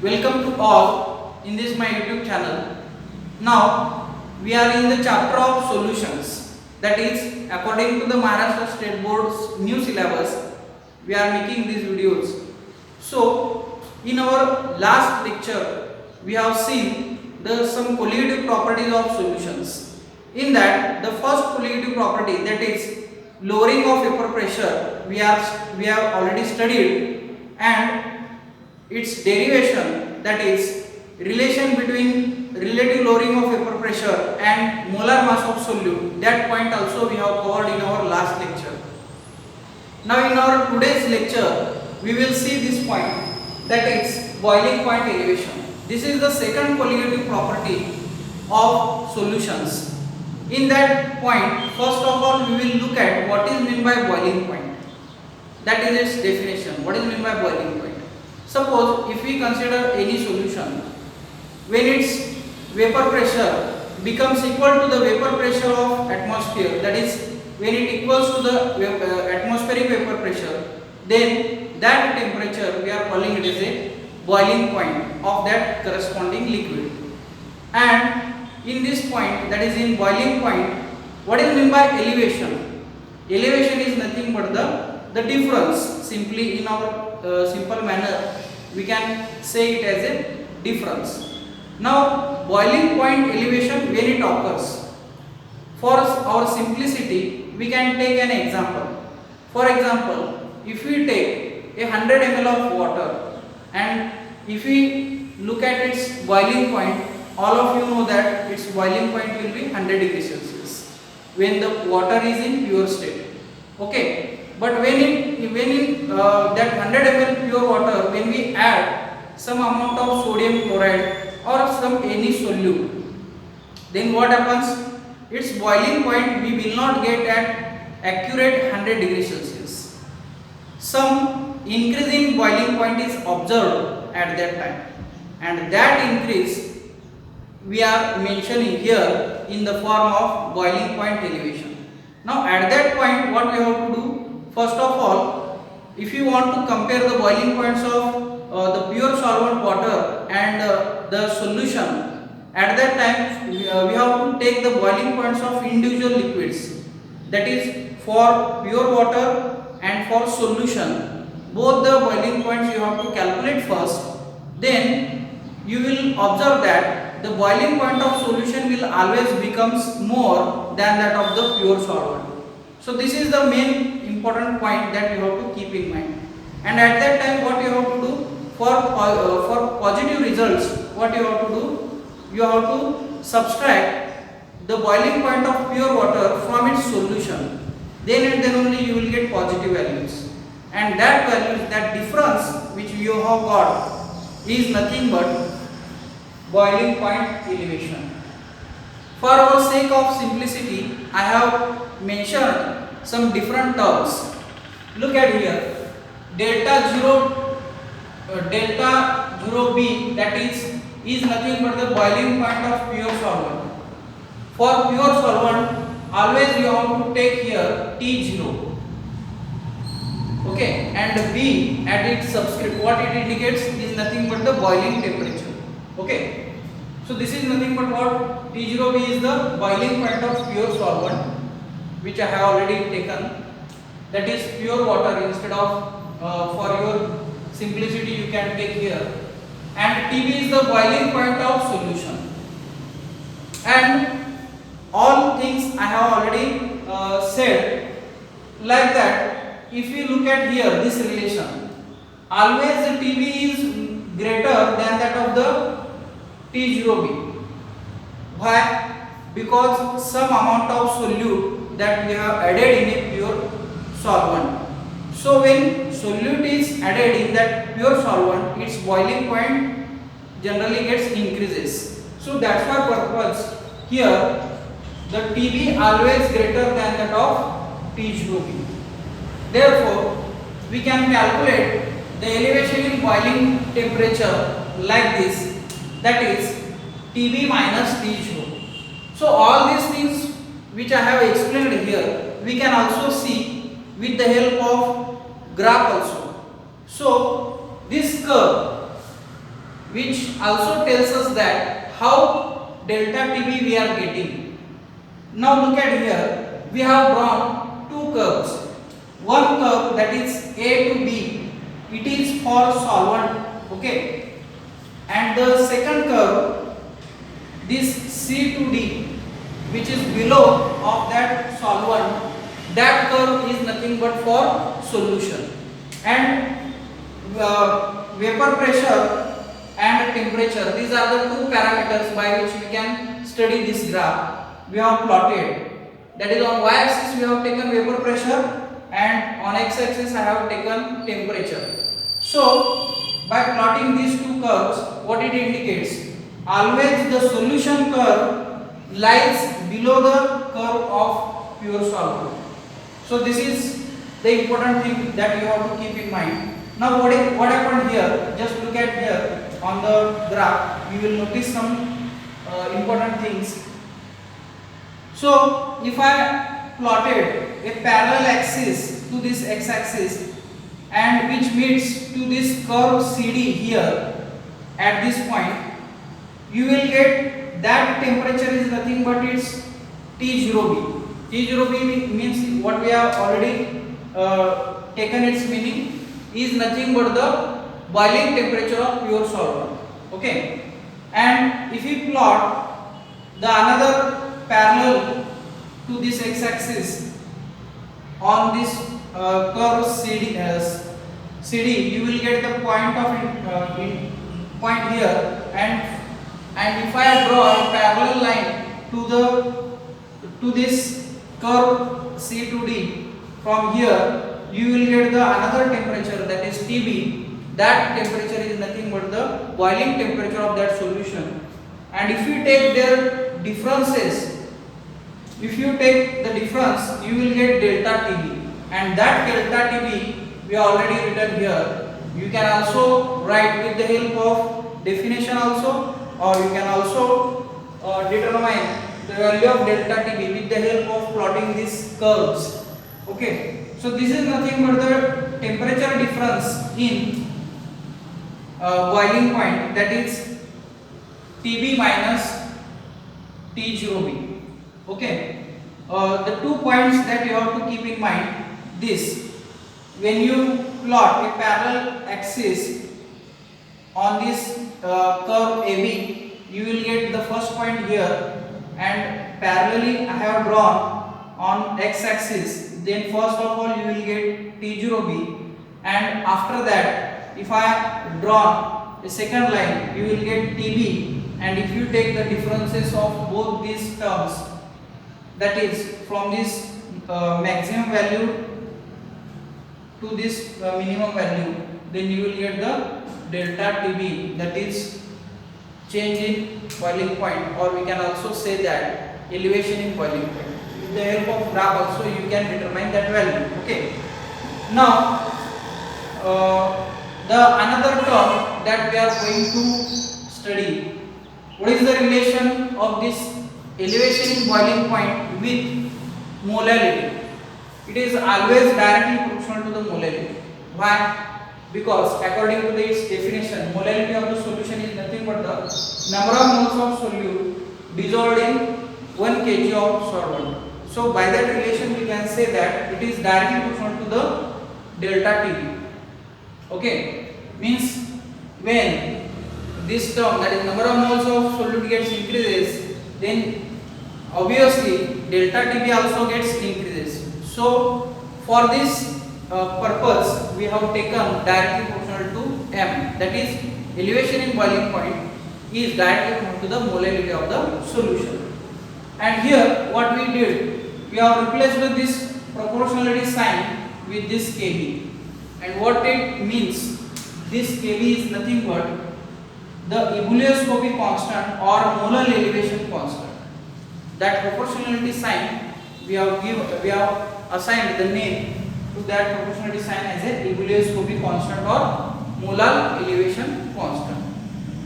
Welcome to all in this my YouTube channel. Now we are in the chapter of solutions. That is, according to the Maharashtra State Board's new syllabus, we are making these videos. So in our last lecture, we have seen the some colligative properties of solutions. In that, the first colligative property, that is lowering of vapor pressure, we have already studied, and its derivation, that is relation between relative lowering of vapor pressure and molar mass of solute, that point also we have covered in our last lecture. Now in our today's lecture we will see this point, that is boiling point elevation. This is the second colligative property of solutions. In that point, first of all we will look at what is meant by boiling point. That is its definition. What is meant by boiling point? Suppose if we consider any solution, when its vapor pressure becomes equal to the vapor pressure of atmosphere, that is when it equals to the atmospheric vapor pressure, then that temperature we are calling it as a boiling point of that corresponding liquid. And in this point, that is in boiling point, what is meant by elevation? Elevation is nothing but the difference. Simply in our simple manner we can say it as a difference. Now boiling point elevation, when it occurs, for our simplicity we can take an example. For example, if we take 100 ml of water and if we look at its boiling point, all of you know that its boiling point will be 100 degrees Celsius when the water is in pure state. Okay. But when in that 100 ml pure water, when we add some amount of sodium chloride or some any solute, then what happens? Its boiling point we will not get at accurate 100 degrees Celsius. Some increase in boiling point is observed at that time, and that increase we are mentioning here in the form of boiling point elevation. Now at that point, what we have to do? First of all, if you want to compare the boiling points of the pure solvent water and the solution, at that time we have to take the boiling points of individual liquids. That is, for pure water and for solution, both the boiling points you have to calculate first. Then you will observe that the boiling point of solution will always becomes more than that of the pure solvent. So this is the main important point that you have to keep in mind. And at that time, what you have to do for positive results, what you have to do, you have to subtract the boiling point of pure water from its solution. Then and then only you will get positive values. And that value, that difference which you have got, is nothing but boiling point elevation. For our sake of simplicity, I have mentioned some different terms. Look at here, delta 0 B, that is nothing but the boiling point of pure solvent. For pure solvent, always you have to take here T0. Okay, and B at its subscript, what it indicates is nothing but the boiling temperature. Okay, so this is nothing but what? T0B is the boiling point of pure solvent, which I have already taken. That is pure water, instead of for your simplicity you can take here. And TB is the boiling point of solution. And all things I have already said. Like that, if you look at here this relation, always the TB is greater than that of the T0B. Why? Because some amount of solute that we have added in a pure solvent. So when solute is added in that pure solvent, its boiling point generally gets increases. So that's why purpose here the TB always greater than that of T0B. Therefore, we can calculate the elevation in boiling temperature like this, that is TB minus T0. So all these things which I have explained here, we can also see with the help of graph also. So this curve which also tells us that how delta TB we are getting. Now look at here, we have drawn two curves. One curve that is A to B, it is for solvent, okay, and the second curve, this C to D, which is below of that solvent, that curve is nothing but for solution. And vapor pressure and temperature, these are the two parameters by which we can study this graph. We have plotted, that is on y-axis we have taken vapor pressure and on x-axis I have taken temperature. So by plotting these two curves, what it indicates, always the solution curve lies below the curve of pure solvent. So this is the important thing that you have to keep in mind. Now what happened here, just look at here on the graph, you will notice some important things. So if I plotted a parallel axis to this x-axis and which meets to this curve CD here at this point, you will get that temperature is nothing but its T0B. T0B means what we have already taken its meaning is nothing but the boiling temperature of pure solvent. Okay, and if we plot the another parallel to this x-axis on this curve CD, you will get the point of point here, and if I draw a parallel line to this curve C to D, from here you will get the another temperature, that is TB. That temperature is nothing but the boiling temperature of that solution. And if you take their differences, if you take the difference, you will get delta TB. And that delta TB we have already written here. You can also write with the help of definition also, or you can also determine the value of delta TB with the help of plotting these curves. Okay, so this is nothing but the temperature difference in boiling point, that is TB minus T0B. Okay, the 2 points that you have to keep in mind, this, when you plot a parallel axis on this curve AB, you will get the first point here, and parallelly I have drawn on x-axis, then first of all you will get T0B, and after that if I draw a second line, you will get TB, and if you take the differences of both these terms, that is from this maximum value to this minimum value, then you will get the delta TB, that is change in boiling point, or we can also say that elevation in boiling point. With the help of graph also you can determine that value. Okay, now the another term that we are going to study, what is the relation of this elevation in boiling point with molality? It is always directly proportional to the molality. Why? Because according to its definition, molality of the solution is nothing but the number of moles of solute dissolved in 1 kg of solvent. So by that relation we can say that it is directly proportional to the delta TB. Okay, means when this term, that is number of moles of solute, gets increases, then obviously delta TB also gets increases. So for this purpose we have taken directly proportional to M, that is elevation in boiling point is directly proportional to the molality of the solution. And here what we did, we have replaced with this proportionality sign with this Kb, and what it means, this Kb is nothing but the ebullioscopy constant or molar elevation constant. That proportionality sign we have assigned the name to that proportionality sign as a ebullioscopy constant or molar elevation constant.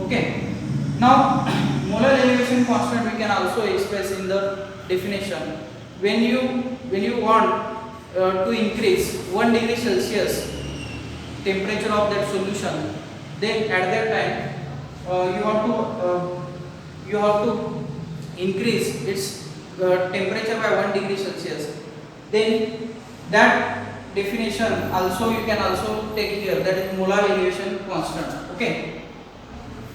Okay, now molar elevation constant we can also express in the definition. When you want to increase 1 degree Celsius temperature of that solution, then at that time you have to increase its temperature by 1 degree Celsius, then that definition also you can also take here, that is molar elevation constant. Okay,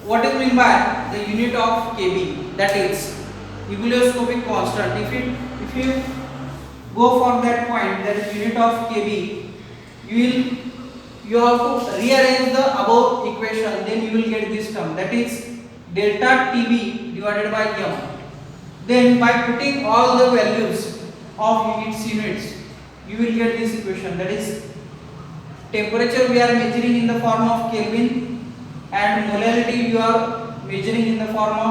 what is meant by the unit of kb, that is ebullioscopic constant. If you go for that point, that is unit of kb, you have to rearrange the above equation, then you will get this term, that is delta tb divided by m. Then by putting all the values of its units, you will get this equation, that is temperature we are measuring in the form of Kelvin and molarity you are measuring in the form of